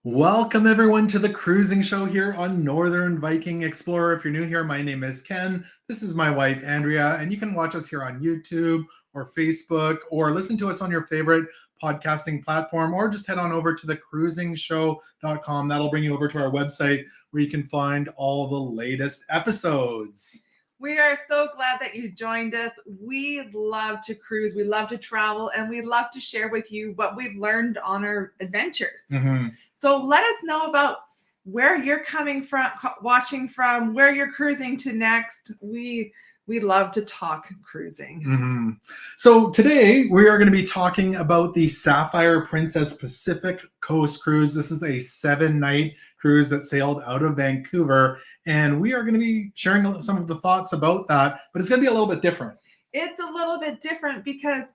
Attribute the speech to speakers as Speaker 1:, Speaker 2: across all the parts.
Speaker 1: Welcome everyone to the cruising show here on Northern Viking Explorer. If you're new here, my name is Ken. This is my wife, Andrea, and you can watch us here on YouTube or Facebook or listen to us on your favorite podcasting platform or just head on over to thecruisingshow.com. That'll bring you over to our website where you can find all the latest episodes.
Speaker 2: We are so glad that you joined us. We love to cruise, we love to travel, and we love to share with you what we've learned on our adventures.
Speaker 1: Mm-hmm.
Speaker 2: So let us know about where you're coming from, watching from, where you're cruising to next. We love to talk cruising.
Speaker 1: Mm-hmm. So today we are going to be talking about the Sapphire Princess Pacific Coast Cruise. This is a 7-night cruise that sailed out of Vancouver, and we are going to be sharing some of the thoughts about that, but it's going to be a little bit different.
Speaker 2: It's a little bit different because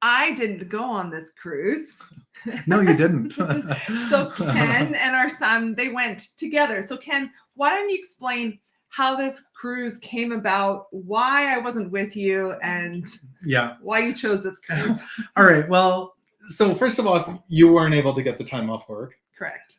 Speaker 2: I didn't go on this cruise.
Speaker 1: No, you didn't.
Speaker 2: So Ken and our son, they went together. So Ken, why don't you explain how this cruise came about, why I wasn't with you, and why you chose this cruise?
Speaker 1: All right. Well, so first of all, you weren't able to get the time off work.
Speaker 2: Correct.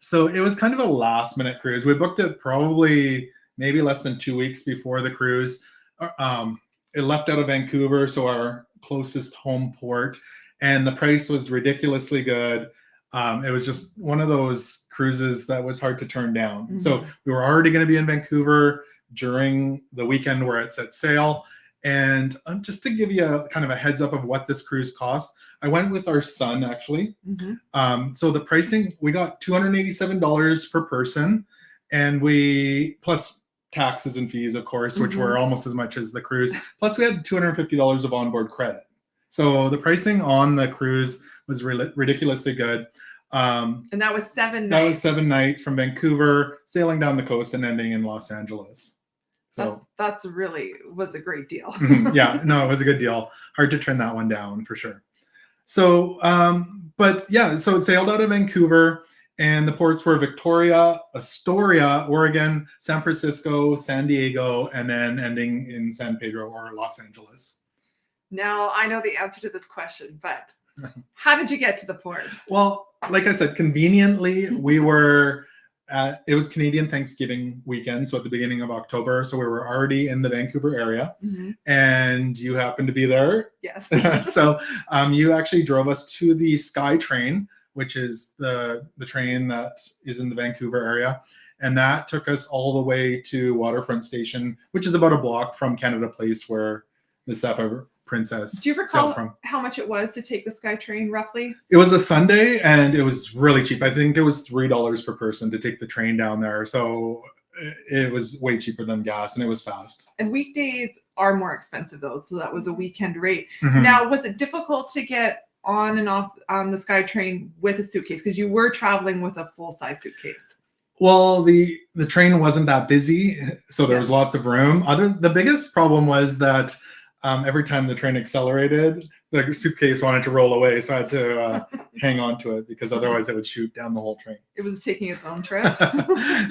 Speaker 1: So it was kind of a last minute cruise. We booked it probably maybe less than 2 weeks before the cruise. It left out of Vancouver, so our closest home port, and the price was ridiculously good. It was just one of those cruises that was hard to turn down. Mm-hmm. So we were already going to be in Vancouver during the weekend where it set sail. And just to give you a kind of a heads up of what this cruise cost, I went with our son actually. Mm-hmm. So the pricing, we got $287 per person, and we plus taxes and fees, of course, which were almost as much as the cruise. Plus we had $250 of onboard credit. So the pricing on the cruise was ridiculously good.
Speaker 2: And that was 7 nights.
Speaker 1: That was 7 nights from Vancouver, sailing down the coast and ending in Los Angeles. So
Speaker 2: that's really was a great deal.
Speaker 1: Yeah, no, it was a good deal. Hard to turn that one down for sure. So, but yeah, so it sailed out of Vancouver, and the ports were Victoria, Astoria, Oregon, San Francisco, San Diego, and then ending in San Pedro or Los Angeles.
Speaker 2: Now, I know the answer to this question, but how did you get to the port?
Speaker 1: Well, like I said, conveniently, we were it was Canadian Thanksgiving weekend, so at the beginning of October. So we were already in the Vancouver area, and you happened to be there.
Speaker 2: Yes.
Speaker 1: So you actually drove us to the Sky Train, which is the train that is in the Vancouver area. And that took us all the way to Waterfront Station, which is about a block from Canada Place, where the Sapphire Princess.
Speaker 2: Do you recall how much it was to take the Sky Train roughly?
Speaker 1: It was a Sunday, and it was really cheap. I think it was $3 per person to take the train down there. So it was way cheaper than gas, and it was fast.
Speaker 2: And weekdays are more expensive though. So that was a weekend rate. Now, was it difficult to get on and off the Sky Train with a suitcase? Because you were traveling with a full-size suitcase.
Speaker 1: Well, the train wasn't that busy, so there was lots of room. The biggest problem was that every time the train accelerated, the suitcase wanted to roll away, so I had to hang on to it because otherwise it would shoot down the whole train.
Speaker 2: It was taking its own trip.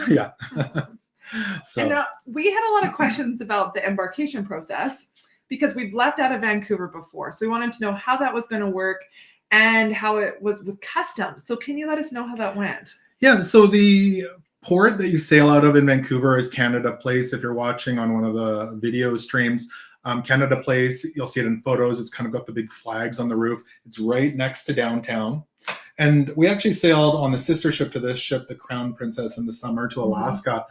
Speaker 1: Yeah.
Speaker 2: So. And we had a lot of questions about the embarkation process because we've left out of Vancouver before. So we wanted to know how that was going to work and how it was with customs. So can you let us know how that went?
Speaker 1: Yeah, so the port that you sail out of in Vancouver is Canada Place. If you're watching on one of the video streams, Canada Place, you'll see it in photos. It's kind of got the big flags on the roof. It's right next to downtown. And we actually sailed on the sister ship to this ship, the Crown Princess, in the summer to Alaska.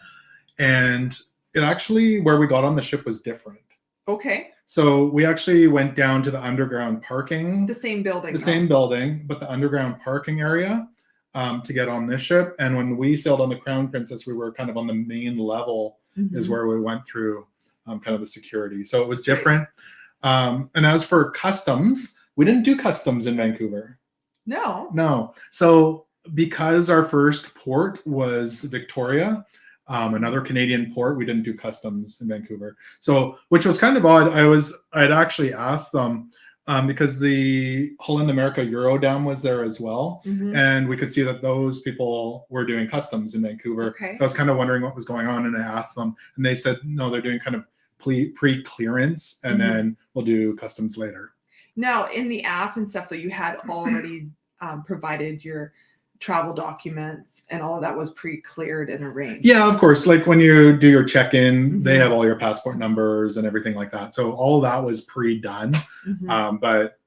Speaker 1: And it actually, where we got on the ship was different.
Speaker 2: Okay.
Speaker 1: So we actually went down to the underground parking.
Speaker 2: The same building.
Speaker 1: Same building, but the underground parking area to get on this ship. And when we sailed on the Crown Princess, we were kind of on the main level is where we went through kind of the security. So it was different. And as for customs, we didn't do customs in Vancouver. No. So because our first port was Victoria, another Canadian port, we didn't do customs in Vancouver. So, which was kind of odd. I'd actually asked them because the Holland America Eurodam was there as well. And we could see that those people were doing customs in Vancouver.
Speaker 2: Okay.
Speaker 1: So I was kind of wondering what was going on, and I asked them, and they said, no, they're doing kind of pre-clearance, and then we'll do customs later.
Speaker 2: Now, in the app and stuff that you had already provided your travel documents and all of that was pre-cleared and arranged.
Speaker 1: Yeah, of course. Like when you do your check-in, they
Speaker 2: Mhm.
Speaker 1: have all your passport numbers and everything like that. So all of that was pre-done.
Speaker 2: Mhm.
Speaker 1: But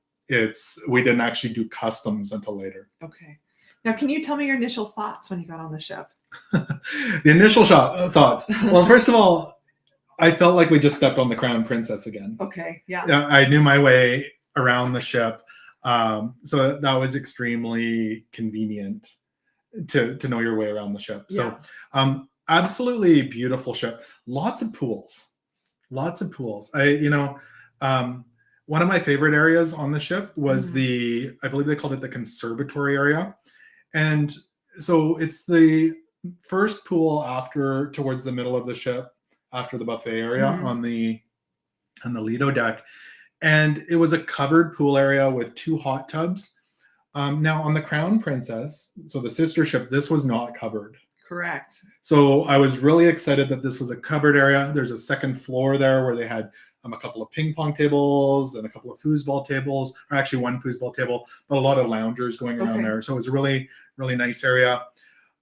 Speaker 1: we didn't actually do customs until later.
Speaker 2: Okay. Now, can you tell me your initial thoughts when you got on the ship?
Speaker 1: The initial thoughts. Well, first of all, I felt like we just stepped on the Crown Princess again.
Speaker 2: Okay. Yeah.
Speaker 1: I knew my way around the ship. So that was extremely convenient to know your way around the ship. So absolutely beautiful ship. Lots of pools. One of my favorite areas on the ship was I believe they called it the conservatory area. And so it's the first pool towards the middle of the ship, after the buffet area on the Lido deck. And it was a covered pool area with 2 hot tubs. Now on the Crown Princess, so the sister ship, this was not covered.
Speaker 2: Correct.
Speaker 1: So I was really excited that this was a covered area. There's a second floor there where they had a couple of ping pong tables and a couple of foosball tables, or actually one foosball table, but a lot of loungers going around there. So it was a really, really nice area.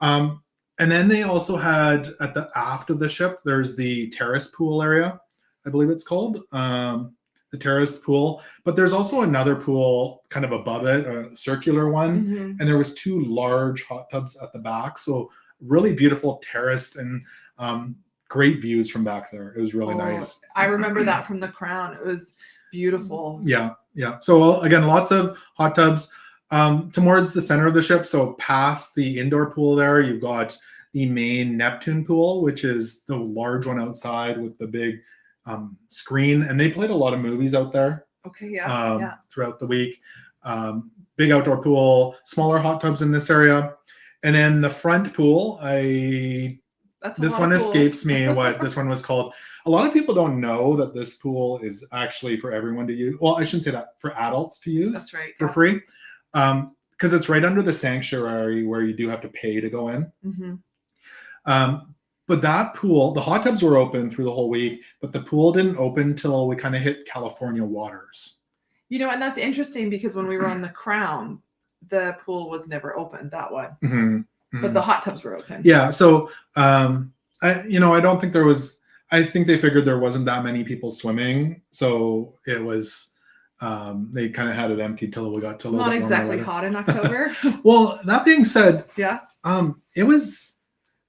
Speaker 1: And then they also had at the aft of the ship, there's the terrace pool area, I believe it's called. The terrace pool, but there's also another pool kind of above it, a circular one, and there was 2 large hot tubs at the back. So really beautiful terraced and great views from back there. It was really nice.
Speaker 2: I remember that from the Crown. It was beautiful.
Speaker 1: Yeah. So again, lots of hot tubs towards the center of the ship. So past the indoor pool there, you've got the main Neptune pool, which is the large one outside with the big screen, and they played a lot of movies out there.
Speaker 2: Okay,
Speaker 1: throughout the week. Big outdoor pool, smaller hot tubs in this area, and then the front pool. This one escapes me what this one was called. A lot of people don't know that this pool is actually for everyone to use. Well, I shouldn't say that, for adults to use.
Speaker 2: That's right.
Speaker 1: For free, because it's right under the sanctuary where you do have to pay to go in. But that pool, the hot tubs were open through the whole week, but the pool didn't open till we kind of hit California waters.
Speaker 2: And that's interesting because when we were on the Crown, the pool was never open, that one. But the hot tubs were open.
Speaker 1: Yeah. So, I don't think there was, I think they figured there wasn't that many people swimming. So it was, they kind of had it empty till we got to a little bit
Speaker 2: It's not exactly hot in October.
Speaker 1: Well, that being said, it was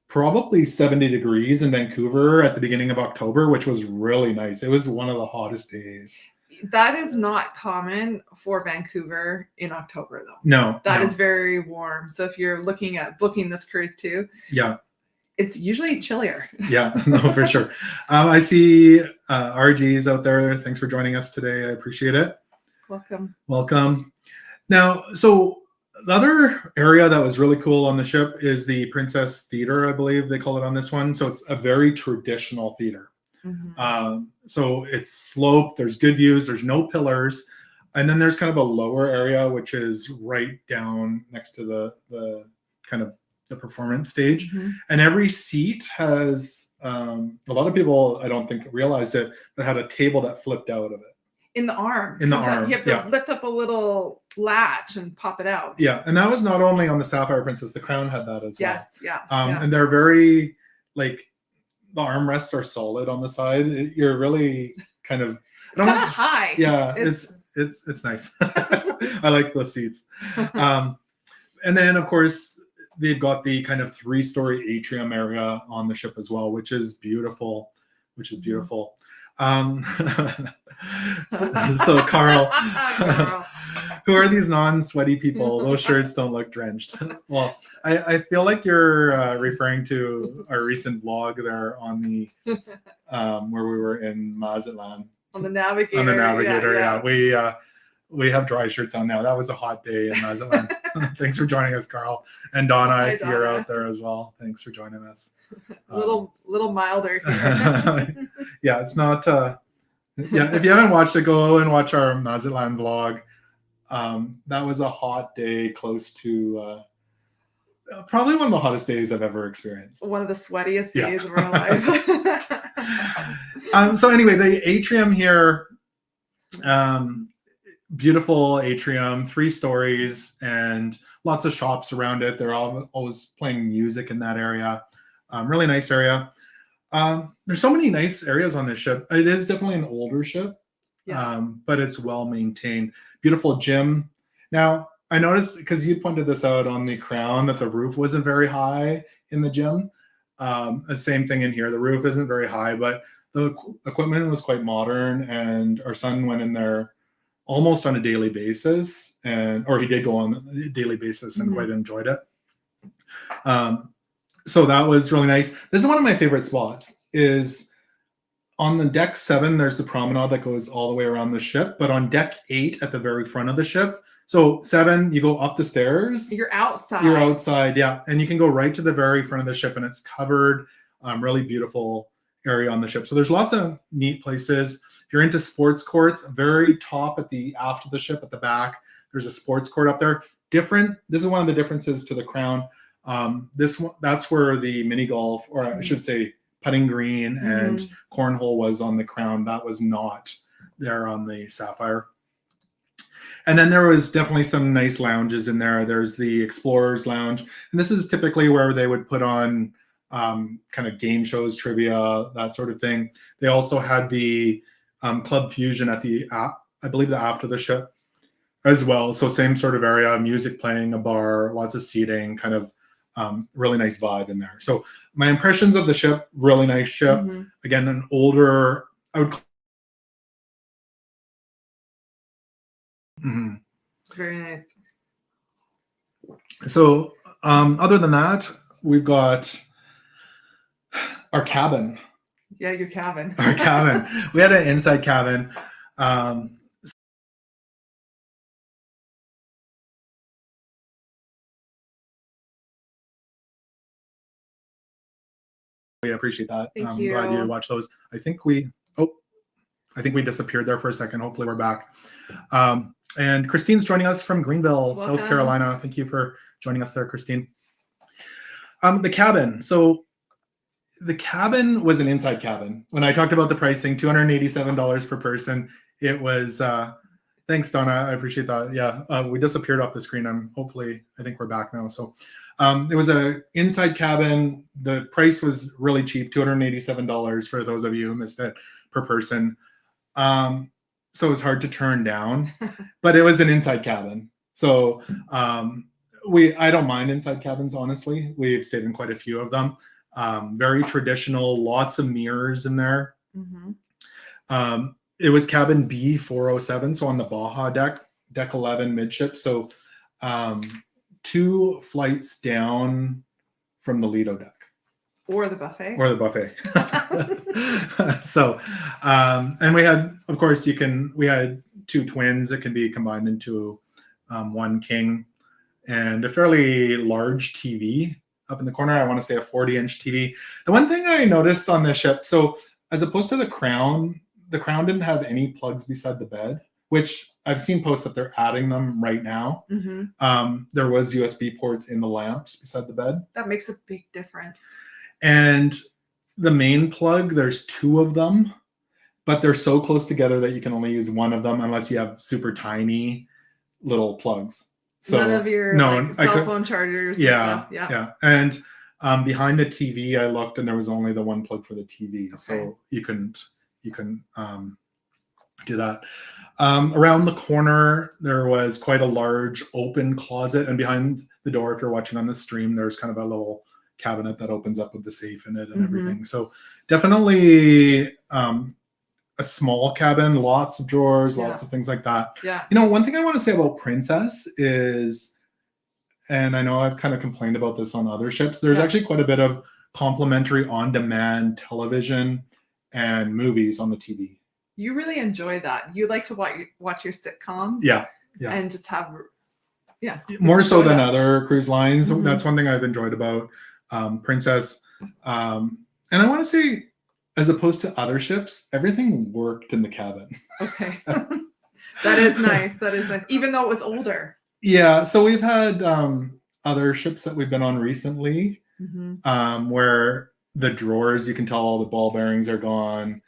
Speaker 1: probably 70 degrees in Vancouver at the beginning of October, which was really nice. It was one of the hottest days.
Speaker 2: That is not common for Vancouver in October, though.
Speaker 1: No.
Speaker 2: That is very warm. So if you're looking at booking this cruise too, it's usually chillier.
Speaker 1: No, for sure. I see RGs out there. Thanks for joining us today. I appreciate it. Welcome. Now, so the other area that was really cool on the ship is the Princess Theater, I believe they call it on this one. So it's a very traditional theater. So it's sloped, there's good views, there's no pillars. And then there's kind of a lower area, which is right down next to the kind of the performance stage. And every seat has, a lot of people, I don't think realized it, but had a table that flipped out of it.
Speaker 2: In the arm.
Speaker 1: You
Speaker 2: have to lift up a little latch and pop it out.
Speaker 1: And that was not only on the Sapphire Princess, the Crown had that as well.
Speaker 2: Yes,
Speaker 1: and they're very, like, the armrests are solid on the side. You're really kind of...
Speaker 2: It's kind of high.
Speaker 1: Yeah, it's nice. I like the seats. And then, of course, they've got the kind of 3-story atrium area on the ship as well, which is beautiful. So Carl, who are these non-sweaty people? Those shirts don't look drenched. Well, I feel like you're referring to our recent vlog there on the where we were in Mazatlan.
Speaker 2: On the Navigator.
Speaker 1: We have dry shirts on now. That was a hot day in Mazatlan. Thanks for joining us, Carl. And Donna, I see you're out there as well. Thanks for joining us.
Speaker 2: A little milder here.
Speaker 1: It's not if you haven't watched it, go and watch our Mazatlan vlog. That was a hot day, close to probably one of the hottest days I've ever experienced.
Speaker 2: One of the sweatiest days of our life.
Speaker 1: So anyway, the atrium here, beautiful atrium, 3 stories, and lots of shops around it. They're all always playing music in that area. Really nice area. There's so many nice areas on this ship. It is definitely an older ship, but it's well maintained. Beautiful gym. Now, I noticed, because you pointed this out on the Crown, that the roof wasn't very high in the gym. The same thing in here. The roof isn't very high, but the equipment was quite modern, and our son went in there almost on a daily basis, or he did go on a daily basis and quite enjoyed it. So that was really nice. This is one of my favorite spots. Is on the deck 7, there's the promenade that goes all the way around the ship, but on deck 8 at the very front of the ship, so 7, you go up the stairs.
Speaker 2: You're outside.
Speaker 1: You're outside, yeah. And you can go right to the very front of the ship, and it's covered, really beautiful area on the ship. So there's lots of neat places. If you're into sports courts, very top at the aft of the ship at the back, there's a sports court up there. Different. This is one of the differences to the Crown. This one, that's where the mini golf, or I should say putting green and cornhole was on the Crown. That was not there on the Sapphire. And then there was definitely some nice lounges in there. There's the Explorers Lounge, and this is typically where they would put on kind of game shows, trivia, that sort of thing. They also had the Club Fusion at the, I believe, the aft of the ship as well. So same sort of area, music playing, a bar, lots of seating, kind of really nice vibe in there. So my impressions of the ship, really nice ship. Again, an older, I would
Speaker 2: Very nice.
Speaker 1: So other than that, we've got our cabin.
Speaker 2: Yeah, your cabin.
Speaker 1: Our cabin. We had an inside cabin. We appreciate that.
Speaker 2: Thank
Speaker 1: I'm
Speaker 2: you.
Speaker 1: glad you watched those. I think we disappeared there for a second. Hopefully we're back. And Christine's joining us from Greenville,
Speaker 2: Welcome.
Speaker 1: South Carolina. Thank you for joining us there, Christine. The cabin. So the cabin was an inside cabin. When I talked about the pricing, $287 per person, it was, thanks, Donna. I appreciate that. Yeah, we disappeared off the screen. I think we're back now. So it was a inside cabin. The price was really cheap, $287 for those of you who missed it, per person. So it was hard to turn down, but it was an inside cabin. So I don't mind inside cabins, honestly. We've stayed in quite a few of them. Very traditional, lots of mirrors in there. It was cabin B407, so on the Baja deck 11 midship. So 2 flights down from the Lido deck.
Speaker 2: Or the buffet.
Speaker 1: So, and we had, of course, we had 2 twins that can be combined into 1 king, and a fairly large TV up in the corner. I want to say a 40-inch TV. The one thing I noticed on the ship, so as opposed to the Crown didn't have any plugs beside the bed, which I've seen posts that they're adding them right now. There was USB ports in the lamps beside the bed.
Speaker 2: That makes a big difference.
Speaker 1: And the main plug, there's 2 of them, but they're so close together that you can only use one of them unless you have super tiny little plugs. So
Speaker 2: none of your cell phone chargers.
Speaker 1: Yeah. And behind the TV, I looked, and there was only the one plug for the TV. Okay. So you couldn't do that. Around the corner, there was quite a large open closet, and behind the door, if you're watching on the stream, there's kind of a little cabinet that opens up with the safe in it and everything. So definitely a small cabin, lots of drawers, lots of things like that.
Speaker 2: Yeah.
Speaker 1: One thing I want to say about Princess is, and I know I've kind of complained about this on other ships, there's actually quite a bit of complimentary on-demand television and movies on the TV.
Speaker 2: You really enjoy that. You like to watch your sitcoms. Yeah. And just have,
Speaker 1: more so than other cruise lines. That's one thing I've enjoyed about Princess. And I want to say, as opposed to other ships, everything worked in the cabin. Okay.
Speaker 2: That is nice. Even though it was older.
Speaker 1: Yeah. So we've had other ships that we've been on recently where the drawers, you can tell all the ball bearings are gone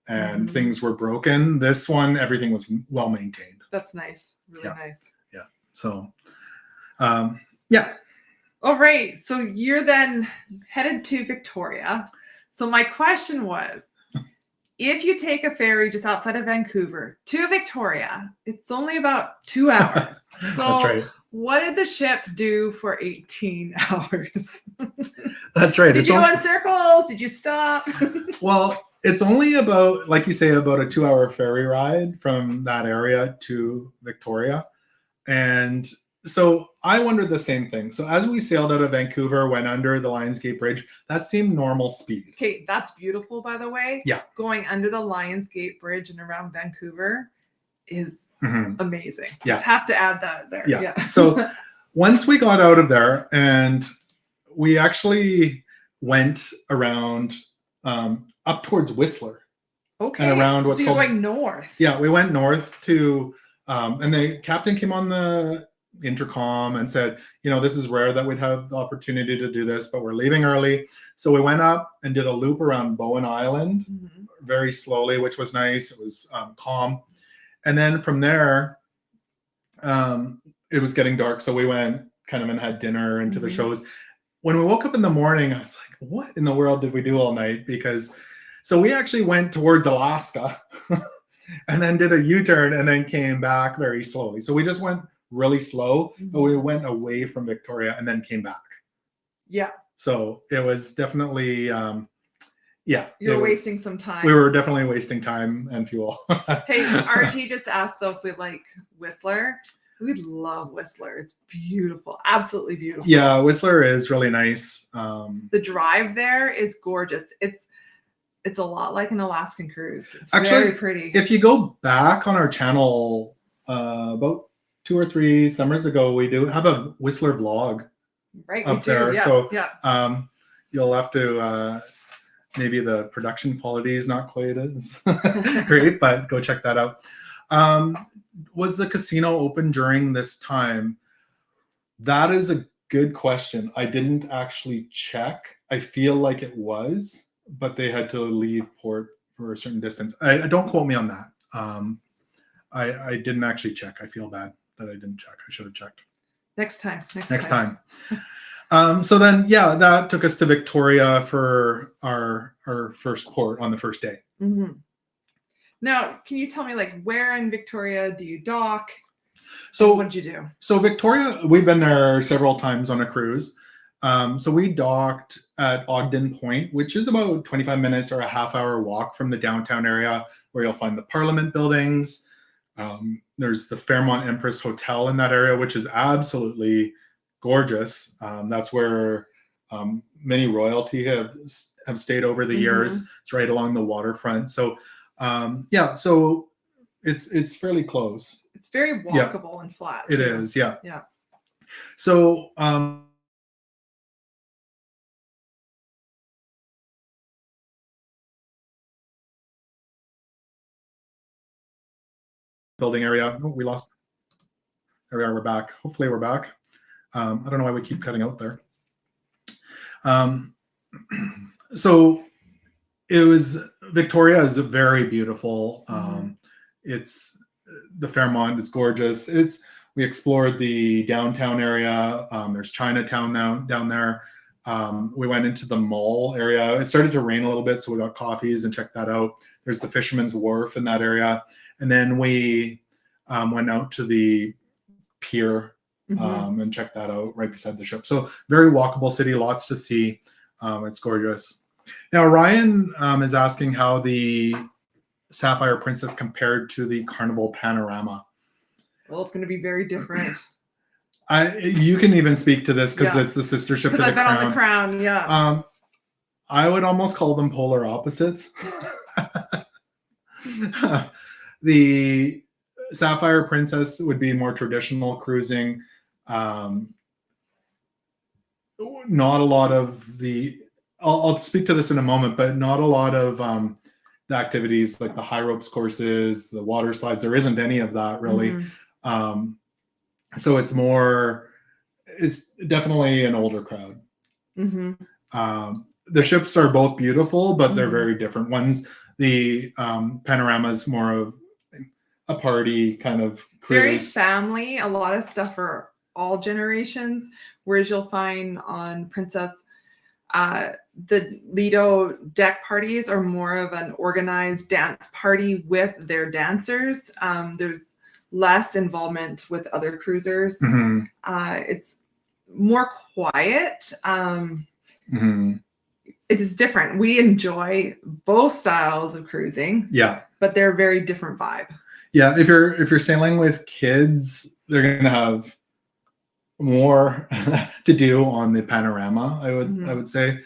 Speaker 1: and things were broken. This one, everything was well maintained.
Speaker 2: That's nice. Really nice.
Speaker 1: Yeah. So Yeah.
Speaker 2: All right. So you're then headed to Victoria. So my question was, if you take a ferry just outside of Vancouver to Victoria, it's only about 2 hours. So
Speaker 1: That's right.
Speaker 2: what did the ship do for 18 hours?
Speaker 1: That's right.
Speaker 2: Did you go in circles? Did you stop?
Speaker 1: Well, it's only about, like you say, about a 2-hour ferry ride from that area to Victoria. And so I wondered the same thing. So as we sailed out of Vancouver, went under the Lionsgate Bridge, that seemed normal speed.
Speaker 2: Okay, that's beautiful, by the way.
Speaker 1: Yeah.
Speaker 2: Going under the Lionsgate Bridge and around Vancouver is amazing.
Speaker 1: Yeah.
Speaker 2: Just have to add that there.
Speaker 1: Yeah. So once we got out of there, and we actually went around up towards Whistler.
Speaker 2: Okay.
Speaker 1: And around what's
Speaker 2: you're
Speaker 1: called
Speaker 2: going north.
Speaker 1: Yeah, we went north to and the captain came on the intercom and said, this is rare that we'd have the opportunity to do this, but we're leaving early. So we went up and did a loop around Bowen Island very slowly, which was nice. It was calm. And then from there, it was getting dark. So we went kind of and had dinner into the shows. When we woke up in the morning, I was like, what in the world did we do all night? So we actually went towards Alaska and then did a U-turn and then came back very slowly. So we just went really slow, but we went away from Victoria and then came back.
Speaker 2: Yeah.
Speaker 1: So it was definitely,
Speaker 2: You're wasting some time.
Speaker 1: We were definitely wasting time and fuel.
Speaker 2: Hey, RG just asked though if we like Whistler. We love Whistler. It's beautiful. Absolutely beautiful.
Speaker 1: Yeah, Whistler is really nice.
Speaker 2: The drive there is gorgeous. It's a lot like an Alaskan cruise. It's
Speaker 1: actually
Speaker 2: very pretty.
Speaker 1: If you go back on our channel about 2 or 3 summers ago, we do have a Whistler vlog up there.
Speaker 2: Yeah,
Speaker 1: so
Speaker 2: yeah.
Speaker 1: You'll have to maybe the production quality is not quite as great, but go check that out. Was the casino open during this time? That is a good question. I didn't actually check. I feel like it was, but they had to leave port for a certain distance. I don't quote me on that. I didn't actually check. I feel bad that I didn't check. I should have checked.
Speaker 2: Next time.
Speaker 1: So then, that took us to Victoria for our first port on the first day.
Speaker 2: Now, can you tell me where in Victoria do you dock?
Speaker 1: So
Speaker 2: what did you do?
Speaker 1: So Victoria, we've been there several times on a cruise. So we docked at Ogden Point, which is about 25 minutes or a half-hour walk from the downtown area, where you'll find the Parliament buildings. There's the Fairmont Empress Hotel in that area, which is absolutely gorgeous. That's where many royalty have stayed over the years. It's right along the waterfront. So so it's fairly close.
Speaker 2: It's very walkable and flat.
Speaker 1: It is, yeah.
Speaker 2: Yeah.
Speaker 1: So building area. Oh, we lost. There we are. We're back. Hopefully we're back. I don't know why we keep cutting out there. So it was, Victoria is very beautiful. It's the Fairmont is gorgeous. We explored the downtown area. There's Chinatown down there. We went into the mall area. It started to rain a little bit, so we got coffees and checked that out. There's the Fisherman's Wharf in that area. And then we went out to the pier and checked that out right beside the ship. So very walkable city, lots to see. It's gorgeous. Now, Ryan is asking how the Sapphire Princess compared to the Carnival Panorama.
Speaker 2: Well, it's going to be very different.
Speaker 1: You can even speak to this because it's the sister ship to the Crown.
Speaker 2: Because I've been on the Crown, yeah.
Speaker 1: I would almost call them polar opposites. The Sapphire Princess would be more traditional cruising. Not a lot of the, I'll speak to this in a moment, but not a lot of the activities like the high ropes courses, the water slides. There isn't any of that really. So it's definitely an older crowd. The ships are both beautiful, but they're very different. The Panorama is more of a party kind of cruise.
Speaker 2: Very family. A lot of stuff for all generations, whereas you'll find on Princess, the Lido deck parties are more of an organized dance party with their dancers. There's less involvement with other cruisers.
Speaker 1: Mm-hmm.
Speaker 2: It's more quiet.
Speaker 1: Mm-hmm.
Speaker 2: It is different. We enjoy both styles of cruising.
Speaker 1: Yeah.
Speaker 2: But they're a very different vibe.
Speaker 1: Yeah. If you're sailing with kids, they're gonna have more to do on the panorama, I would say,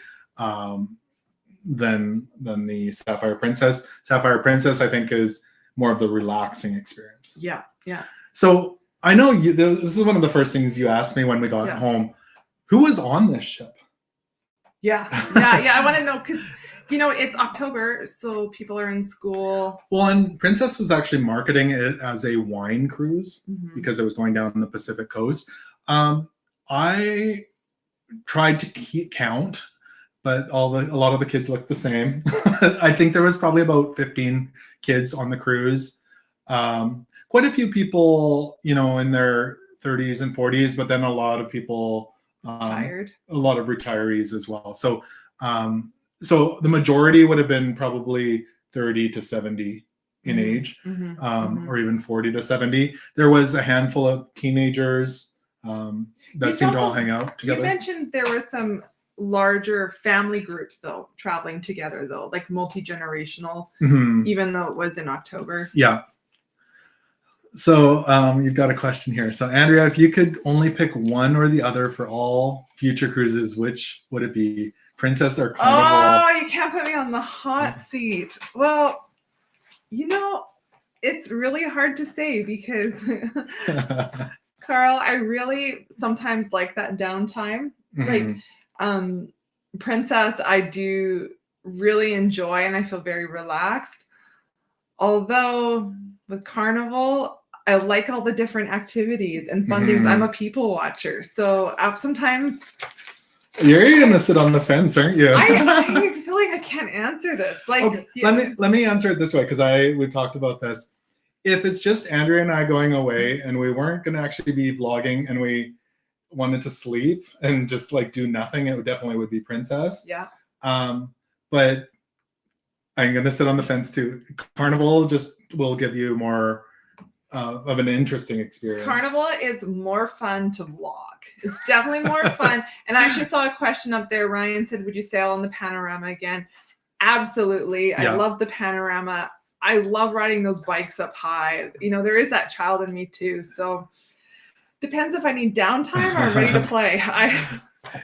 Speaker 1: than the Sapphire Princess. Sapphire Princess, I think, is more of the relaxing experience.
Speaker 2: Yeah. Yeah.
Speaker 1: So I know this is one of the first things you asked me when we got home. Who was on this ship?
Speaker 2: Yeah. I want to know because, it's October, so people are in school.
Speaker 1: Well, and Princess was actually marketing it as a wine cruise because it was going down the Pacific coast. I tried to count, but a lot of the kids looked the same. I think there was probably about 15 kids on the cruise. Quite a few people, in their 30s and 40s, but then a lot of people, a lot of retirees as well. So, so the majority would have been probably 30 to 70 in age, or even 40 to 70. There was a handful of teenagers that seemed to all hang out together.
Speaker 2: You mentioned there were some larger family groups though traveling together though, like multi-generational, even though it was in October.
Speaker 1: Yeah. So you've got a question here. So Andrea, if you could only pick one or the other for all future cruises, which would it be? Princess or Carnival?
Speaker 2: Oh, you can't put me on the hot seat. Well, it's really hard to say because Carl, I really sometimes like that downtime. Like Princess, I do really enjoy and I feel very relaxed. Although with Carnival, I like all the different activities and fun things. I'm a people watcher. So sometimes...
Speaker 1: You're gonna sit on the fence, aren't you?
Speaker 2: I feel like I can't answer this. Like,
Speaker 1: okay, let me answer it this way because we've talked about this. If it's just Andrea and I going away and we weren't gonna actually be vlogging and we wanted to sleep and just like do nothing, it definitely would be Princess.
Speaker 2: Yeah.
Speaker 1: But I'm gonna sit on the fence too. Carnival just will give you more of an interesting experience.
Speaker 2: Carnival is more fun to vlog. It's definitely more fun. And I actually saw a question up there. Ryan said, would you sail on the panorama again? Absolutely. Yeah. I love the panorama. I love riding those bikes up high. There is that child in me too. So depends if I need downtime or I'm ready to play.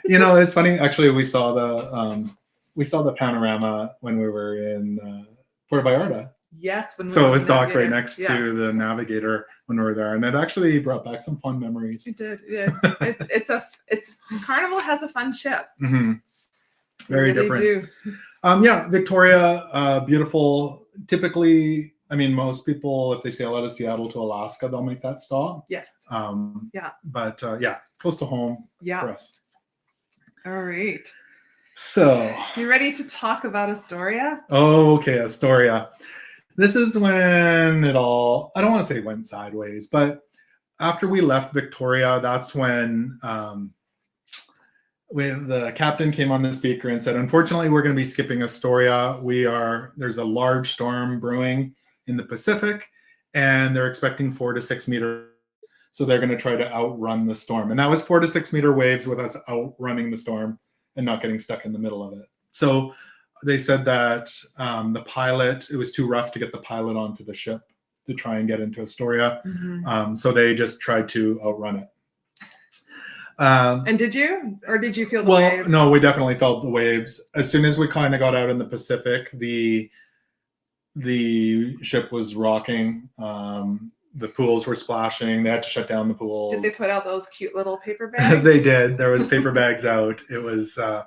Speaker 1: It's funny. Actually, we saw the panorama when we were in Puerto Vallarta.
Speaker 2: Yes.
Speaker 1: So it was docked right next to the Navigator when we were there, and it actually brought back some fun memories.
Speaker 2: It did. Yeah. It's Carnival has a fun ship.
Speaker 1: Very different. Yeah, Victoria, beautiful. Typically, most people, if they sail out of Seattle to Alaska, they'll make that stop.
Speaker 2: Yes. Yeah.
Speaker 1: But close to home for us.
Speaker 2: All right.
Speaker 1: So.
Speaker 2: You ready to talk about Astoria?
Speaker 1: Oh, okay, Astoria. This is when it all, I don't want to say went sideways, but after we left Victoria, that's when the captain came on the speaker and said, unfortunately, we're going to be skipping Astoria. There's a large storm brewing in the Pacific, and they're expecting 4 to 6 meters. So they're going to try to outrun the storm. And that was 4 to 6 meter waves with us outrunning the storm and not getting stuck in the middle of it. So they said that the pilot, it was too rough to get the pilot onto the ship to try and get into Astoria. So they just tried to outrun it.
Speaker 2: And did you? Or did you feel the waves?
Speaker 1: No, we definitely felt the waves. As soon as we kind of got out in the Pacific, the ship was rocking. The pools were splashing. They had to shut down the pools.
Speaker 2: Did they put out those cute little paper bags?
Speaker 1: They did. There was paper bags out. It was, I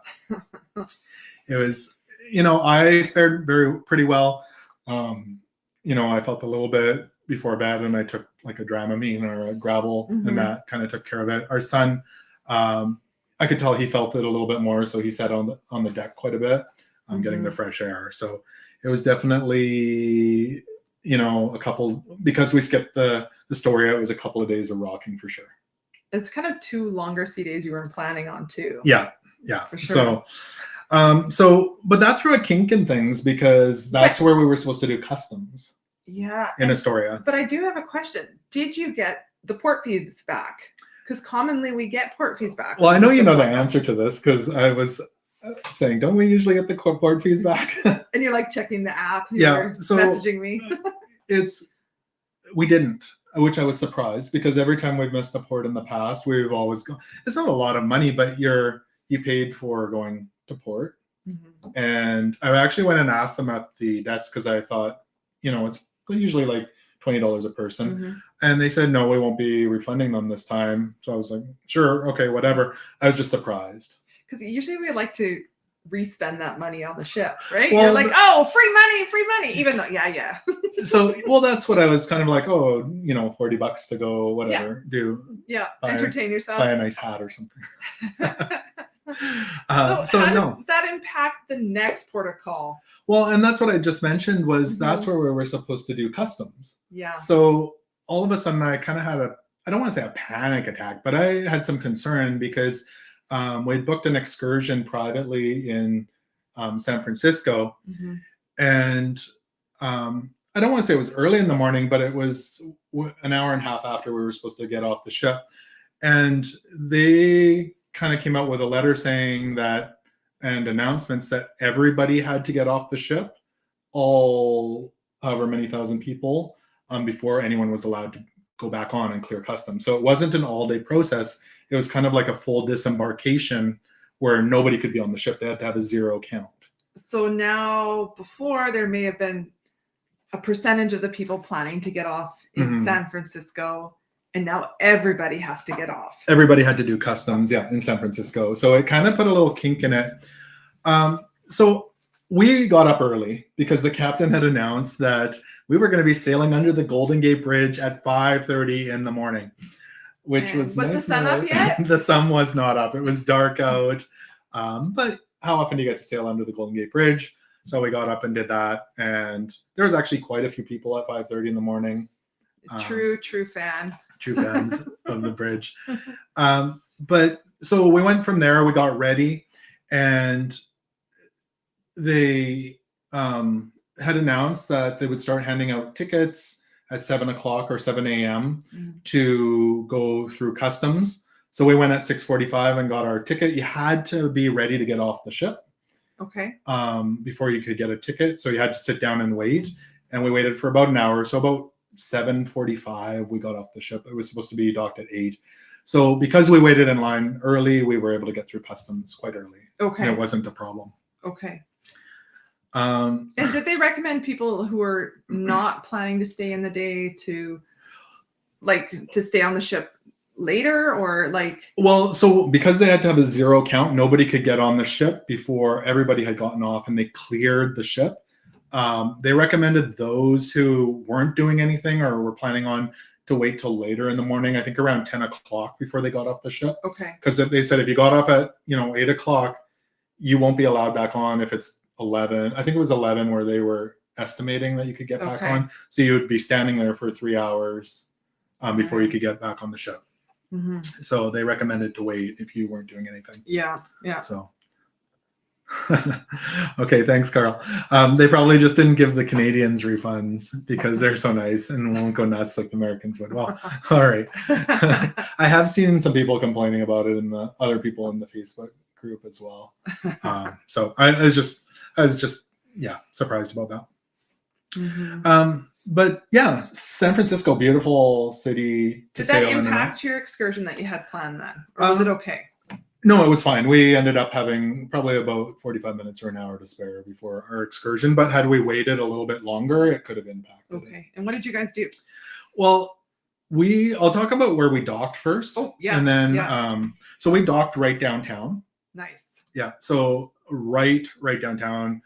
Speaker 1: fared pretty well. I felt a little bit before bed and I took like a Dramamine or a Gravel and that kind of took care of it. Our son, I could tell he felt it a little bit more. So he sat on the deck quite a bit, getting the fresh air. So it was definitely, a couple, because we skipped the Astoria, it was a couple of days of rocking for sure.
Speaker 2: It's kind of 2 longer sea days you were planning on too.
Speaker 1: Yeah.
Speaker 2: For sure.
Speaker 1: But that threw a kink in things because that's where we were supposed to do customs.
Speaker 2: Yeah.
Speaker 1: In Astoria.
Speaker 2: But I do have a question. Did you get the port fees back? Because commonly we get port fees back.
Speaker 1: Well, I know you know the answer to this because I was saying, don't we usually get the port fees back?
Speaker 2: And you're like checking the app.
Speaker 1: Yeah. So
Speaker 2: messaging me.
Speaker 1: We didn't, which I was surprised because every time we've missed a port in the past, we've always gone. It's not a lot of money, but you paid for going to port. Mm-hmm. And I actually went and asked them at the desk because I thought, it's usually like $20 a person. Mm-hmm. And they said, no, we won't be refunding them this time. So I was like, sure, okay, whatever. I was just surprised.
Speaker 2: Because usually we like to respend that money on the ship, right?
Speaker 1: Well,
Speaker 2: you're like, oh, free money. Even though, yeah.
Speaker 1: So, that's what I was kind of like, oh, $40 to go, whatever, do.
Speaker 2: Yeah, entertain yourself.
Speaker 1: Buy a nice hat or something.
Speaker 2: So how did that impact the next port of call?
Speaker 1: Well, and that's what I just mentioned was that's where we were supposed to do customs.
Speaker 2: Yeah.
Speaker 1: So all of a sudden I kind of had I don't want to say a panic attack, but I had some concern because we'd booked an excursion privately in San Francisco. Mm-hmm. And I don't want to say it was early in the morning, but it was an hour and a half after we were supposed to get off the ship. And they kind of came out with a letter saying that, and announcements that everybody had to get off the ship, all however many thousand people, before anyone was allowed to go back on and clear customs. So it wasn't an all-day process. It was kind of like a full disembarkation where nobody could be on the ship. They had to have a 0 count.
Speaker 2: So now, before there may have been a percentage of the people planning to get off in San Francisco, and now everybody has to get off.
Speaker 1: Everybody had to do customs, in San Francisco. So it kind of put a little kink in it. So we got up early because the captain had announced that we were going to be sailing under the Golden Gate Bridge at 5:30 in the morning, which was nice.
Speaker 2: Was the sun up yet?
Speaker 1: The sun was not up. It was dark out. But how often do you get to sail under the Golden Gate Bridge? So we got up and did that. And there was actually quite a few people at 5:30 in the morning.
Speaker 2: True fan.
Speaker 1: True fans of the bridge. But so we went from there, we got ready, and they had announced that they would start handing out tickets at 7 o'clock or 7 a.m. to go through customs. So we went at 6:45 and got our ticket. You had to be ready to get off the ship.
Speaker 2: Okay.
Speaker 1: Before you could get a ticket. So you had to sit down and wait. And we waited for about an hour. So about 7:45 we got off the ship. It was supposed to be docked at 8. So because we waited in line early, we were able to get through customs quite early.
Speaker 2: Okay.
Speaker 1: And it wasn't a problem.
Speaker 2: Okay. And did they recommend people who are not planning to stay in the day to stay on the ship later, or like? Well,
Speaker 1: so because they had to have a 0 count, nobody could get on the ship before everybody had gotten off and they cleared the ship. They recommended those who weren't doing anything or were planning on to wait till later in the morning, I think around 10 o'clock before they got off the ship.
Speaker 2: Okay.
Speaker 1: Because they said if you got off at 8 o'clock, you won't be allowed back on if it's 11. I think it was 11 where they were estimating that you could get back on. So you would be standing there for 3 hours before you could get back on the ship. Mm-hmm. So they recommended to wait if you weren't doing anything.
Speaker 2: Yeah.
Speaker 1: So. Okay, thanks, Carl. They probably just didn't give the Canadians refunds because they're so nice and won't go nuts like the Americans would. Well, all right. I have seen some people complaining about it in the other people in the Facebook group as well. So I was just surprised about that. Mm-hmm. But yeah, San Francisco, beautiful city to sail in.
Speaker 2: Did that impact your excursion that you had planned then, or was it okay?
Speaker 1: No, it was fine. We ended up having probably about 45 minutes or an hour to spare before our excursion. But had we waited a little bit longer, it could have impacted.
Speaker 2: Okay. And what did you guys do?
Speaker 1: Well, I'll talk about where we docked first.
Speaker 2: Oh, yeah.
Speaker 1: And then, so we docked right downtown.
Speaker 2: Nice.
Speaker 1: Yeah. So right downtown,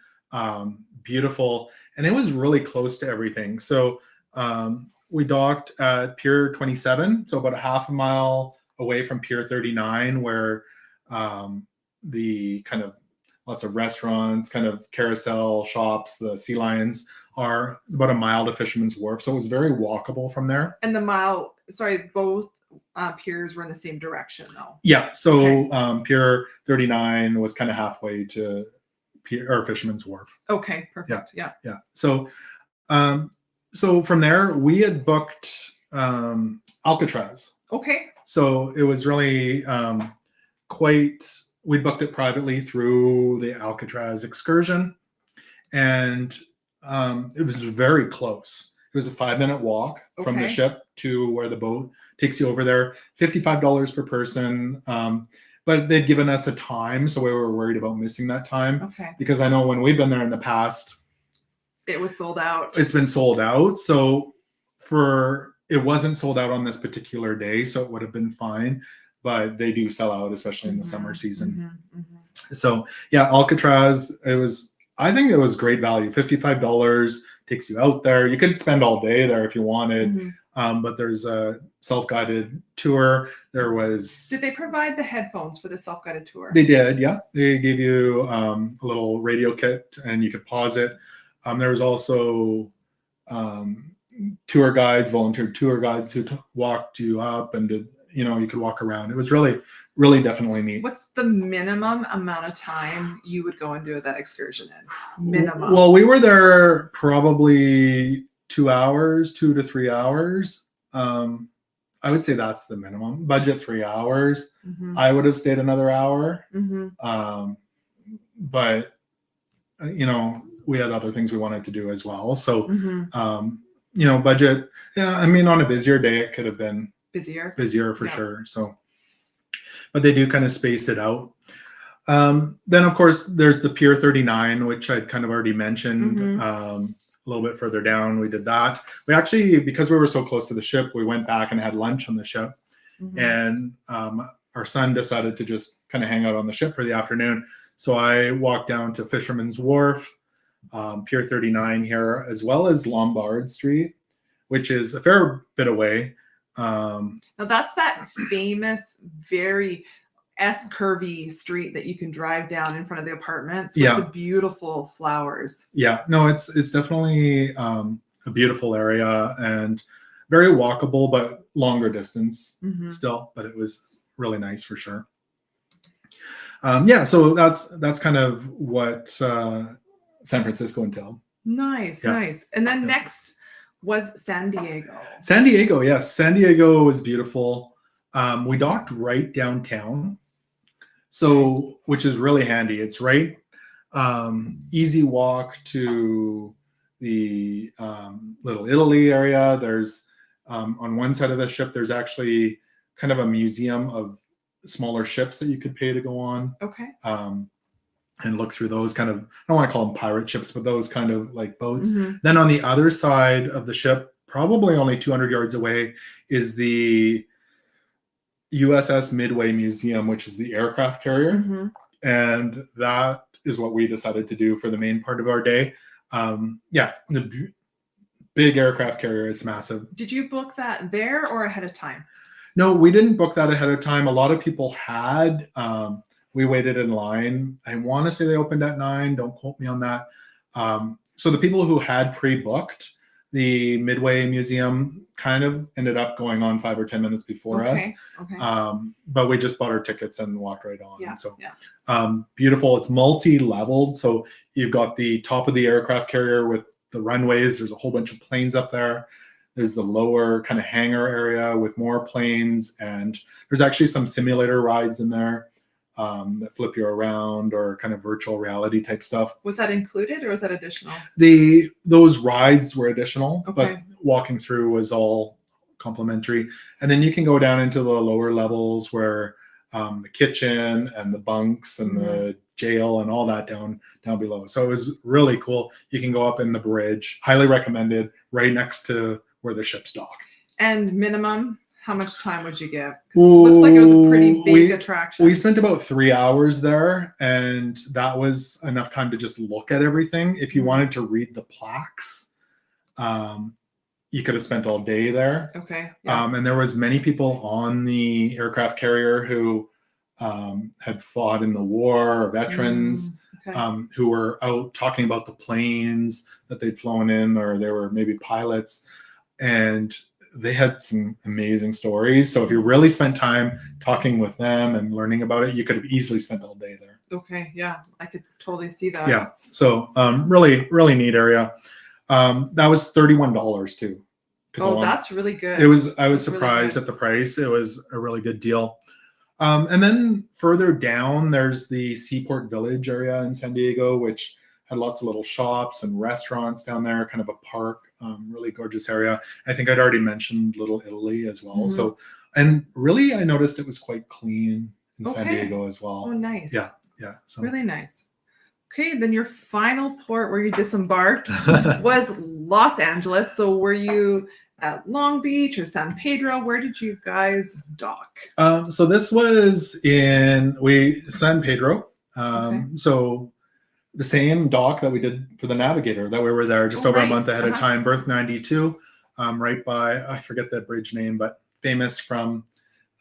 Speaker 1: beautiful. And it was really close to everything. So we docked at Pier 27. So about a half a mile away from Pier 39, where the kind of lots of restaurants, kind of carousel shops, the sea lions are about a mile to Fisherman's Wharf. So it was very walkable from there.
Speaker 2: And both piers were in the same direction, though.
Speaker 1: Yeah. So
Speaker 2: Okay.
Speaker 1: Pier 39 was kind of halfway to Pier or Fisherman's Wharf.
Speaker 2: Okay, perfect. Yeah.
Speaker 1: Yeah. So from there we had booked Alcatraz.
Speaker 2: Okay.
Speaker 1: So it was really we booked it privately through the Alcatraz excursion, and it was very close. It was a 5-minute walk from the
Speaker 2: Okay.
Speaker 1: ship to where the boat takes you over there. $55 per person. But they'd given us a time, so we were worried about missing that time.
Speaker 2: Okay.
Speaker 1: Because I know when we've been there in the past,
Speaker 2: it was sold out.
Speaker 1: It's been sold out. So it wasn't sold out on this particular day, so it would have been fine. But they do sell out, especially in the summer season. So yeah, Alcatraz, I think it was great value. $55 takes you out there. You could spend all day there if you wanted. But there's a self-guided tour. Did
Speaker 2: they provide the headphones for the self-guided tour?
Speaker 1: They did, yeah. They gave you a little radio kit and you could pause it. There was also volunteer tour guides who walked you up and you could walk around. It was really, really definitely neat.
Speaker 2: What's the minimum amount of time you would go and do that excursion in? Minimum.
Speaker 1: Well, we were there probably 2 hours, 2 to 3 hours. I would say that's the minimum. Budget 3 hours. I would have stayed another hour. But we had other things we wanted to do as well. So budget. Yeah, I mean, on a busier day, it could have been busier for sure. So, but they do kind of space it out. Then of course there's the Pier 39, which I'd kind of already mentioned. A little bit further down, we did that. We actually, because we were so close to the ship, we went back and had lunch on the ship. And our son decided to just kind of hang out on the ship for the afternoon. So I walked down to Fisherman's Wharf, Pier 39 here, as well as Lombard Street, which is a fair bit away.
Speaker 2: Now that's that famous, very S-curvy street that you can drive down in front of the apartments with the beautiful flowers. Yeah,
Speaker 1: no, it's definitely a beautiful area and very walkable, but longer distance still. But it was really nice for sure. So that's kind of what San Francisco entailed.
Speaker 2: Nice. And then next was San Diego.
Speaker 1: San Diego, yes. San Diego was beautiful. We docked right downtown, which is really handy. It's right, easy walk to the Little Italy area. There's on one side of the ship, there's actually kind of a museum of smaller ships that you could pay to go on.
Speaker 2: Okay.
Speaker 1: And look through those kind of, I don't want to call them pirate ships, but those kind of like boats. Then on the other side of the ship, probably only 200 yards away, is the USS Midway Museum, which is the aircraft carrier. And that is what we decided to do for the main part of our day. The big aircraft carrier, it's massive.
Speaker 2: Did you book that there or ahead of time?
Speaker 1: No, we didn't book that ahead of time. A lot of people had. We waited in line. I want to say they opened at 9. Don't quote me on that. So the people who had pre-booked the Midway Museum kind of ended up going on 5 or 10 minutes before us. But we just bought our tickets and walked right on. Beautiful. It's multi-leveled. So you've got the top of the aircraft carrier with the runways. There's a whole bunch of planes up there. There's the lower kind of hangar area with more planes. And there's actually some simulator rides in there that flip you around, or kind of virtual reality type stuff.
Speaker 2: Was that included or was that additional?
Speaker 1: Those rides were additional, but walking through was all complimentary. And then you can go down into the lower levels where the kitchen and the bunks and the jail and all that down below. So it was really cool. You can go up in the bridge. Highly recommended, right next to where the ship's dock.
Speaker 2: And minimum, how much time would you give? It looks like it was a pretty big attraction.
Speaker 1: We spent about 3 hours there, and that was enough time to just look at everything. If you wanted to read the plaques, you could have spent all day there.
Speaker 2: Okay.
Speaker 1: And there was many people on the aircraft carrier who had fought in the war, veterans who were out talking about the planes that they'd flown in, or they were maybe pilots. And they had some amazing stories. So if you really spent time talking with them and learning about it, you could have easily spent all day there.
Speaker 2: Okay, yeah, I could totally see that.
Speaker 1: Yeah. So really, really neat area. That was $31 too.
Speaker 2: Oh, that's really good.
Speaker 1: I was surprised at the price. It was a really good deal. And then further down, there's the Seaport Village area in San Diego, which had lots of little shops and restaurants down there, kind of a park, really gorgeous area. I think I'd already mentioned Little Italy as well. So, and really, I noticed it was quite clean in San Diego as well.
Speaker 2: Oh, nice.
Speaker 1: Yeah. Yeah. So.
Speaker 2: Really nice. Okay, then your final port where you disembarked was Los Angeles. So were you at Long Beach or San Pedro? Where did you guys dock?
Speaker 1: So this was in San Pedro. So the same dock that we did for the Navigator, that we were there just over a month ahead of time, Berth 92, right by, I forget the bridge name, but famous from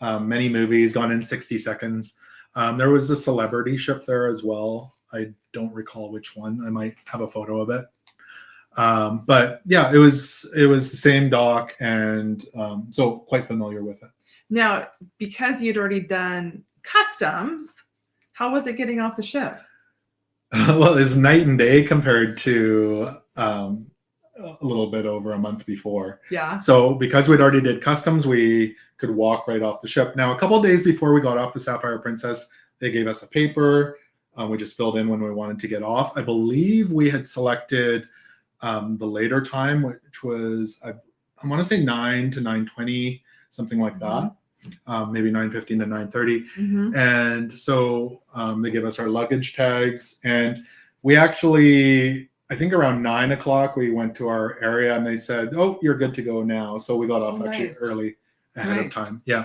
Speaker 1: many movies, Gone in 60 Seconds. There was a celebrity ship there as well. I don't recall which one. I might have a photo of it. But yeah, it was the same dock, and so quite familiar with it.
Speaker 2: Now, because you'd already done customs, how was it getting off the ship?
Speaker 1: Well, it's night and day compared to a little bit over a month before.
Speaker 2: Yeah.
Speaker 1: So because we'd already did customs, we could walk right off the ship. Now, a couple of days before we got off the Sapphire Princess, they gave us a paper. We just filled in when we wanted to get off. I believe we had selected the later time, which was, I want to say 9 to 9:20, something like that. Maybe 9:15 to 9:30. And so they gave us our luggage tags, and we actually, I think around 9 o'clock, we went to our area and they said, "Oh, you're good to go now." So we got off actually early ahead of time. Yeah.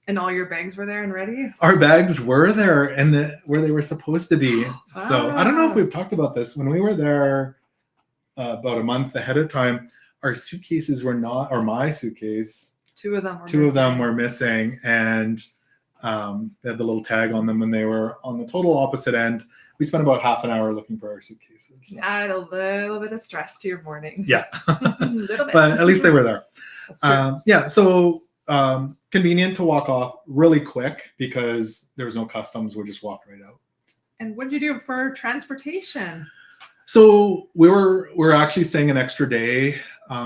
Speaker 2: And all your bags were there and ready?
Speaker 1: Our bags were there and where they were supposed to be. So I don't know if we've talked about this. When we were there about a month ahead of time, our suitcases were not, or my suitcase, two of them were missing, and they had the little tag on them when they were on the total opposite end. We spent about half an hour looking for our suitcases. So.
Speaker 2: Add a little bit of stress to your morning.
Speaker 1: Yeah.
Speaker 2: A little bit.
Speaker 1: But at least they were there.
Speaker 2: That's true.
Speaker 1: Yeah, so convenient to walk off really quick because there was no customs. We just walked right out.
Speaker 2: And what did you do for transportation?
Speaker 1: So we're actually staying an extra day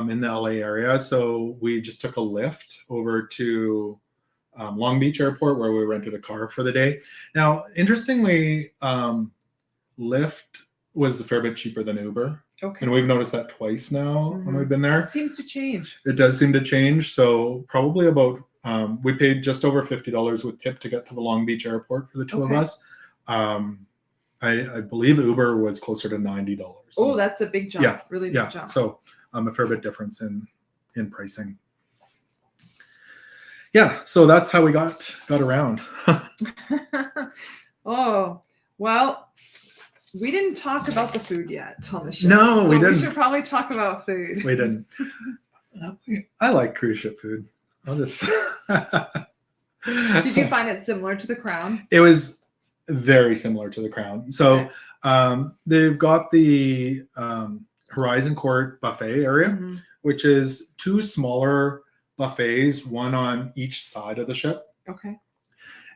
Speaker 1: in the LA area. So we just took a lift over to Long Beach Airport, where we rented a car for the day. Now, interestingly, Lyft was a fair bit cheaper than Uber.
Speaker 2: Okay.
Speaker 1: And we've noticed that twice now when we've been there.
Speaker 2: It seems to change.
Speaker 1: It does seem to change. So probably about, we paid just over $50 with tip to get to the Long Beach Airport for the two of us. I believe Uber was closer to $90.
Speaker 2: Oh, that's a big jump.
Speaker 1: Yeah,
Speaker 2: really big jump.
Speaker 1: So a fair bit difference in pricing. Yeah, so that's how we got around.
Speaker 2: Oh, well, we didn't talk about the food yet on the show.
Speaker 1: No, we didn't.
Speaker 2: We should probably talk about food.
Speaker 1: We didn't. I like cruise ship food. I'll just.
Speaker 2: Did you find it similar to the Crown?
Speaker 1: It was very similar to the Crown. So they've got the Horizon Court buffet area, which is two smaller buffets, one on each side of the ship.
Speaker 2: Okay.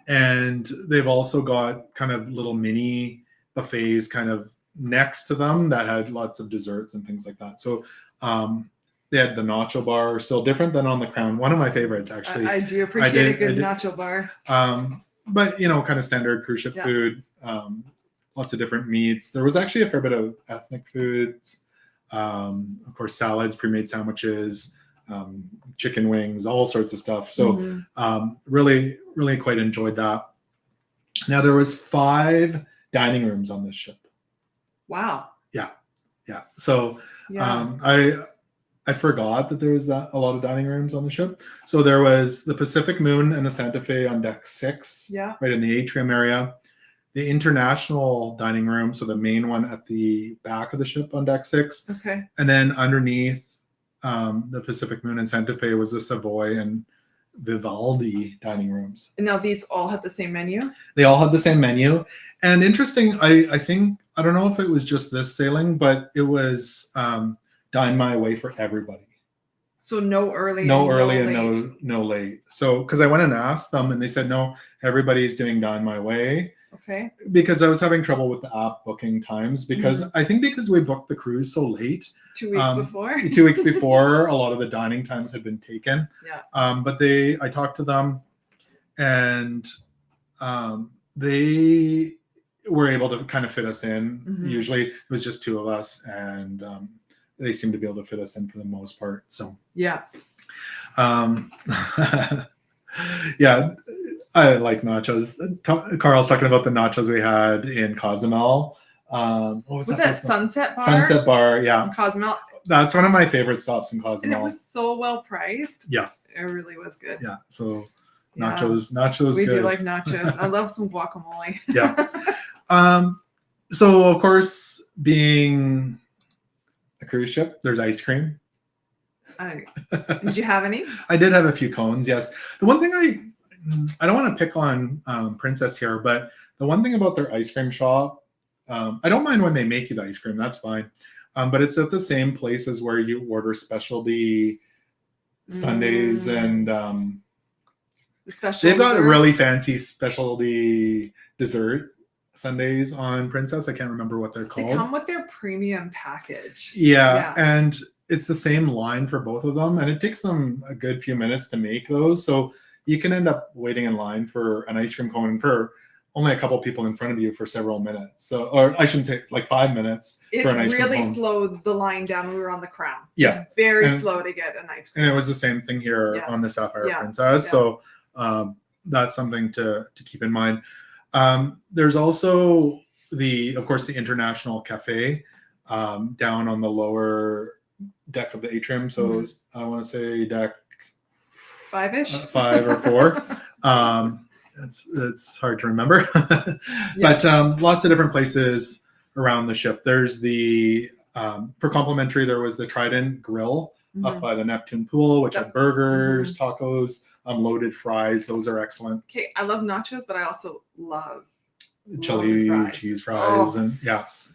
Speaker 2: And
Speaker 1: they've also got kind of little mini buffets kind of next to them that had lots of desserts and things like that. So they had the nacho bar, still different than on the Crown. One of my favorites, actually.
Speaker 2: I do appreciate a good nacho bar.
Speaker 1: But, kind of standard cruise ship food, lots of different meats. There was actually a fair bit of ethnic foods. Of course, salads, pre-made sandwiches, chicken wings, all sorts of stuff. So really, really quite enjoyed that. Now, there was 5 dining rooms on this ship.
Speaker 2: Wow.
Speaker 1: Yeah. So I forgot that there was a lot of dining rooms on the ship. So there was the Pacific Moon and the Santa Fe on deck 6, right in the atrium area. The international dining room, so the main one at the back of the ship on deck 6.
Speaker 2: Okay.
Speaker 1: And then underneath the Pacific Moon and Santa Fe was the Savoy and Vivaldi dining rooms.
Speaker 2: And now these all have the same menu?
Speaker 1: They all had the same menu. And interesting, I think, I don't know if it was just this sailing, but it was Dine My Way for everybody.
Speaker 2: So no early,
Speaker 1: no
Speaker 2: and
Speaker 1: early
Speaker 2: no
Speaker 1: and
Speaker 2: late.
Speaker 1: no late. So because I went and asked them, and they said no, everybody's doing Dine My Way.
Speaker 2: Okay.
Speaker 1: Because I was having trouble with the app booking times, because I think because we booked the cruise so late,
Speaker 2: 2 weeks before.
Speaker 1: 2 weeks before, a lot of the dining times had been taken.
Speaker 2: Yeah.
Speaker 1: But I talked to them, and they were able to kind of fit us in. Usually it was just two of us, and they seemed to be able to fit us in for the most part. So
Speaker 2: yeah.
Speaker 1: Yeah, I like nachos. Carl's talking about the nachos we had in Cozumel. What was
Speaker 2: that Sunset Bar?
Speaker 1: Sunset Bar, yeah.
Speaker 2: In Cozumel.
Speaker 1: That's one of my favorite stops in Cozumel.
Speaker 2: And it was so well priced.
Speaker 1: Yeah.
Speaker 2: It really was good.
Speaker 1: Yeah. So nachos.
Speaker 2: We
Speaker 1: good.
Speaker 2: do like nachos. I love some guacamole.
Speaker 1: Yeah. So of course, being a cruise ship, there's ice cream.
Speaker 2: Did you have any?
Speaker 1: I did have a few cones, yes. The one thing I don't want to pick on Princess here, but the one thing about their ice cream shop, I don't mind when they make you the ice cream, that's fine. But it's at the same places where you order specialty sundaes and they've got really fancy specialty dessert sundaes on Princess. I can't remember what they're called.
Speaker 2: They come with their premium package.
Speaker 1: Yeah. And it's the same line for both of them, and it takes them a good few minutes to make those. So you can end up waiting in line for an ice cream cone for only a couple people in front of you for several minutes. So, or I shouldn't say like 5 minutes for an ice cream cone. It really
Speaker 2: slowed the line down when we were on the Crown.
Speaker 1: Yeah.
Speaker 2: It's very slow to get an ice cream.
Speaker 1: And it was the same thing here on the Sapphire Princess. Yeah. So that's something to keep in mind. There's also of course, the International Cafe down on the lower deck of the atrium. So I want to say deck
Speaker 2: 5-ish,
Speaker 1: 5 or 4. It's hard to remember. But lots of different places around the ship. There's for complimentary, there was the Trident Grill up by the Neptune Pool, which had burgers, tacos, loaded fries. Those are excellent.
Speaker 2: Okay, I love nachos, but I also love
Speaker 1: chili cheese fries. And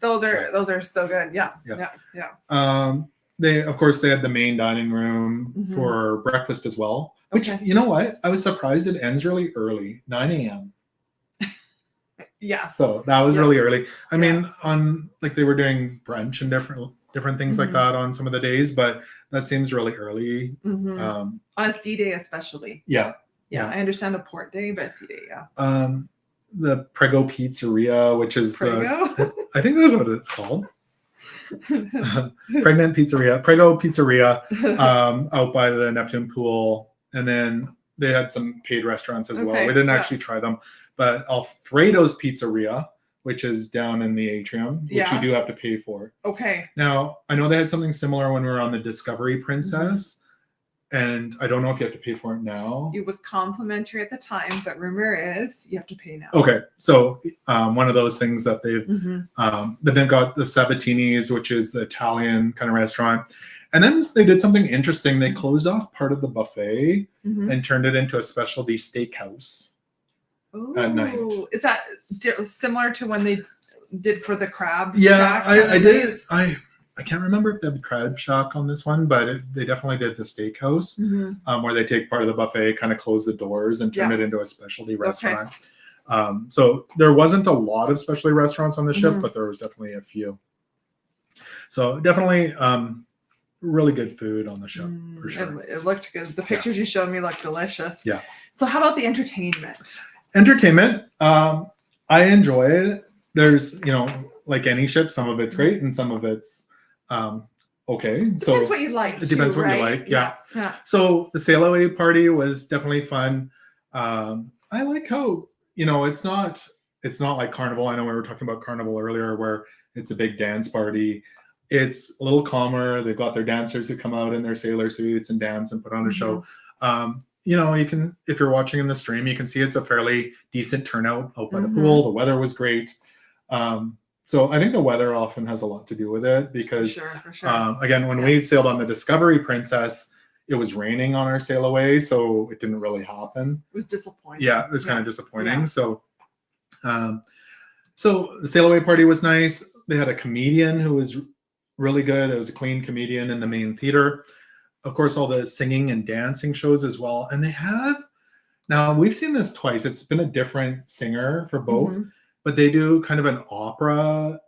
Speaker 2: those are so good. Yeah.
Speaker 1: They had the main dining room for breakfast as well, which you know what, I was surprised it ends really early, 9 a.m.
Speaker 2: Yeah,
Speaker 1: so that was really early. I mean, on like they were doing brunch and different things like that on some of the days, but that seems really early
Speaker 2: on a sea day especially.
Speaker 1: Yeah,
Speaker 2: I understand a port day, but sea day,
Speaker 1: the Prego Pizzeria, which is I think that's what it's called. Pregnant Pizzeria, Prego Pizzeria, out by the Neptune Pool, and then they had some paid restaurants as well. We didn't actually try them, but Alfredo's Pizzeria, which is down in the atrium, which you do have to pay for. Okay. Now I know they had something similar when we were on the Discovery Princess, and I don't know if you have to pay for it now.
Speaker 2: It was complimentary at the time, but rumor is you have to pay now.
Speaker 1: Okay, so one of those things that but they've got the Sabatini's, which is the Italian kind of restaurant. And then they did something interesting. They closed off part of the buffet and turned it into a specialty steakhouse at night.
Speaker 2: Is that similar to when they did for the crab?
Speaker 1: Yeah, I did. I can't remember if they have the crab shack on this one, but they definitely did the steakhouse where they take part of the buffet, kind of close the doors and turn it into a specialty restaurant. So there wasn't a lot of specialty restaurants on the ship, but there was definitely a few. So definitely really good food on the ship for sure.
Speaker 2: It looked good. The pictures you showed me looked delicious. Yeah. So how about the entertainment?
Speaker 1: Entertainment, I enjoy it. There's, like any ship, some of it's great and some of it's okay.
Speaker 2: Depends what you like.
Speaker 1: It depends what you like. Yeah. So the sail away party was definitely fun. I like how, it's not like Carnival. I know we were talking about Carnival earlier where it's a big dance party. It's a little calmer. They've got their dancers who come out in their sailor suits and dance and put on a show. You can, if you're watching in the stream, you can see it's a fairly decent turnout out by the pool. The weather was great. So I think the weather often has a lot to do with it because, for sure. Again, when we sailed on the Discovery Princess, it was raining on our sail away, so it didn't really happen.
Speaker 2: It was disappointing.
Speaker 1: Yeah, it was kind of disappointing. Yeah. So the sail away party was nice. They had a comedian who was really good. It was a Queen comedian in the main theater. of course, all the singing and dancing shows as well. And they have, now we've seen this twice. It's been a different singer for both, but they do kind of an opera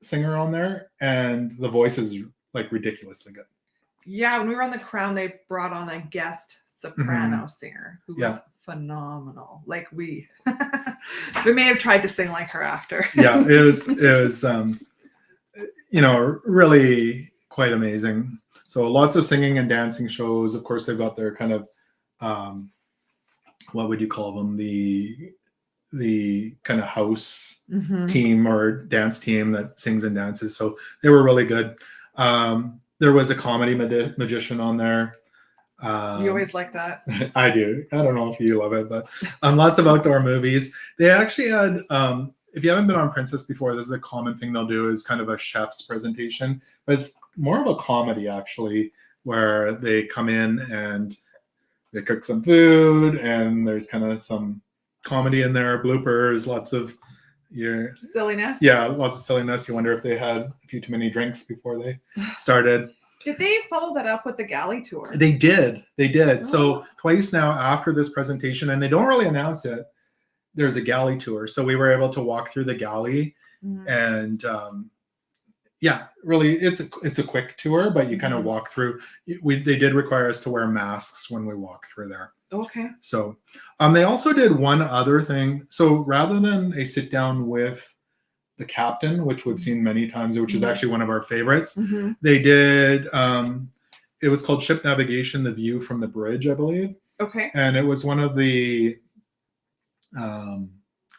Speaker 1: singer on there, and the voice is like ridiculously good.
Speaker 2: Yeah, when we were on the Crown, they brought on a guest soprano singer who was phenomenal. Like we may have tried to sing like her after.
Speaker 1: Yeah, it was really quite amazing. So lots of singing and dancing shows. Of course, they've got their kind of what would you call them, the kind of house team or dance team that sings and dances. So they were really good. There was a comedy magician on there.
Speaker 2: You always like that.
Speaker 1: I do. I don't know if you love it, but lots of outdoor movies. They actually had, if you haven't been on Princess before, this is a common thing they'll do, is kind of a chef's presentation. But it's more of a comedy, actually, where they come in and they cook some food, and there's kind of some comedy in there, bloopers, lots of
Speaker 2: silliness.
Speaker 1: Yeah, lots of silliness. You wonder if they had a few too many drinks before they started.
Speaker 2: Did they follow that up with the galley tour?
Speaker 1: They did.
Speaker 2: Oh.
Speaker 1: So twice now after this presentation, and they don't really announce it, there's a galley tour. So we were able to walk through the galley, and really it's a quick tour, but you kind of walk through. They did require us to wear masks when we walk through there.
Speaker 2: Okay.
Speaker 1: So they also did one other thing. So rather than a sit down with the captain, which we've seen many times, which is actually one of our favorites, they did, it was called Ship Navigation, The View from the Bridge, I believe.
Speaker 2: Okay.
Speaker 1: And it was one of the, I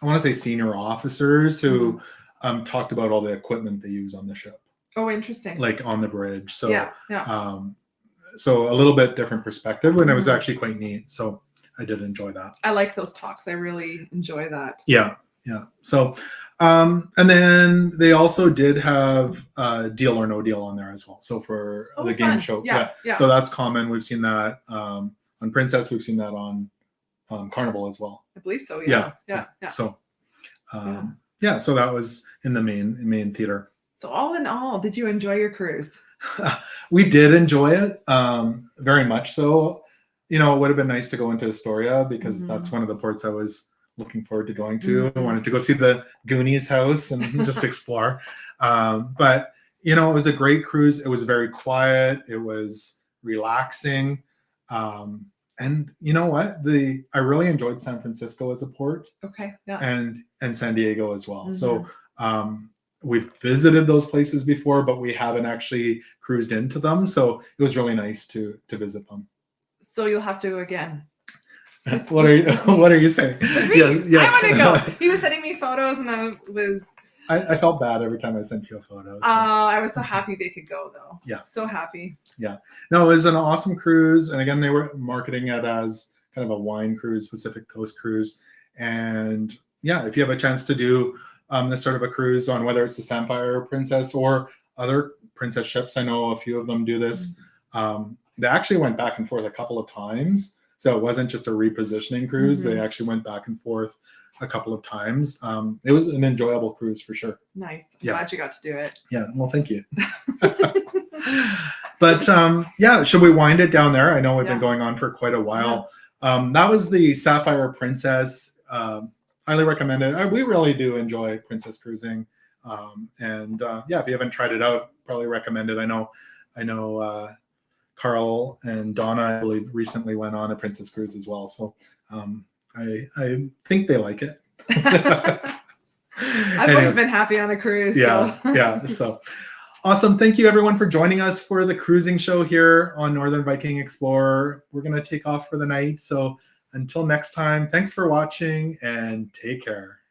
Speaker 1: want to say senior officers who talked about all the equipment they use on the ship.
Speaker 2: Oh, interesting.
Speaker 1: Like on the bridge. So,
Speaker 2: yeah.
Speaker 1: So a little bit different perspective, and it was actually quite neat. So I did enjoy that.
Speaker 2: I like those talks. I really enjoy that.
Speaker 1: Yeah. So, and then they also did have Deal or No Deal on there as well. So for the game show.
Speaker 2: Yeah.
Speaker 1: So that's common. We've seen that on Princess. We've seen that on Carnival as well.
Speaker 2: I believe so.
Speaker 1: Yeah.
Speaker 2: So,
Speaker 1: so that was in the main theater.
Speaker 2: So all in all, did you enjoy your cruise?
Speaker 1: We did enjoy it, very much so. It would have been nice to go into Astoria, because that's one of the ports I was looking forward to going to. I wanted to go see the Goonies house and just explore. But, it was a great cruise. It was very quiet. It was relaxing. And you know what? I really enjoyed San Francisco as a port.
Speaker 2: Okay. Yeah.
Speaker 1: And San Diego as well. So we've visited those places before, but we haven't actually cruised into them. So it was really nice to visit them.
Speaker 2: So you'll have to again.
Speaker 1: What are you saying?
Speaker 2: Yes. I want to go. He was sending me photos, and
Speaker 1: I felt bad every time I sent you a photo. So.
Speaker 2: I was so happy they could go, though.
Speaker 1: Yeah.
Speaker 2: So happy.
Speaker 1: Yeah. No, it was an awesome cruise. And again, they were marketing it as kind of a wine cruise, Pacific Coast cruise. And yeah, if you have a chance to do this sort of a cruise on whether it's the Sapphire Princess or other princess ships, I know a few of them do this. They actually went back and forth a couple of times. So it wasn't just a repositioning cruise. They actually went back and forth a couple of times. It was an enjoyable cruise for sure.
Speaker 2: Nice. I'm glad you got to do it.
Speaker 1: Yeah. Well, thank you. But should we wind it down there? I know we've been going on for quite a while. That was the Sapphire Princess. Highly recommend it. We really do enjoy princess cruising. If you haven't tried it out, probably recommend it. I know Carl and Donna, I believe, recently went on a princess cruise as well. So I think they like it.
Speaker 2: I've always been happy on a cruise.
Speaker 1: So awesome. Thank you everyone for joining us for the cruising show here on Northern Viking Explorer. We're going to take off for the night. So until next time, thanks for watching and take care.